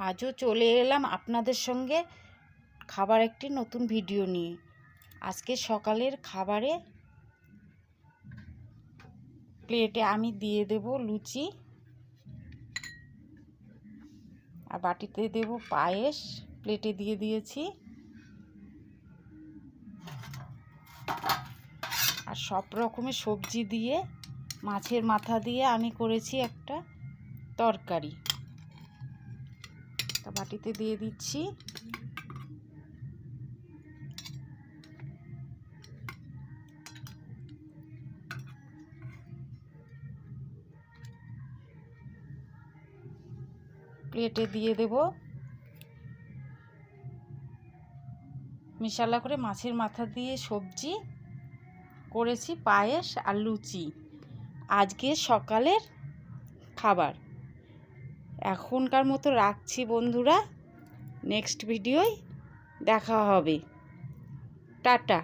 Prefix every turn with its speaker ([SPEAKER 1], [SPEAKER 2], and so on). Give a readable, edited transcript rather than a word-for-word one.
[SPEAKER 1] আজও চলে এলাম আপনাদের সঙ্গে খাবার একটি নতুন ভিডিও নিয়ে। আজকে সকালের খাবারে প্লেটে আমি দিয়ে দেব লুচি, আর বাটিতে দেব পায়েস। প্লেটে দিয়ে দিয়েছি। আর সব রকমের সবজি দিয়ে, মাছের মাথা দিয়ে আমি করেছি একটা তরকারি। তা বাটিতে দিয়ে দিচ্ছি। প্লেটে দিয়ে দেব মিশালা করে মাছের মাথা দিয়ে সবজি করেছি, পায়েস আর লুচি। আজকে সকালের খাবার। এখনকার মতো রাখছি বন্ধুরা, নেক্সট ভিডিওয় দেখা হবে। টাটা।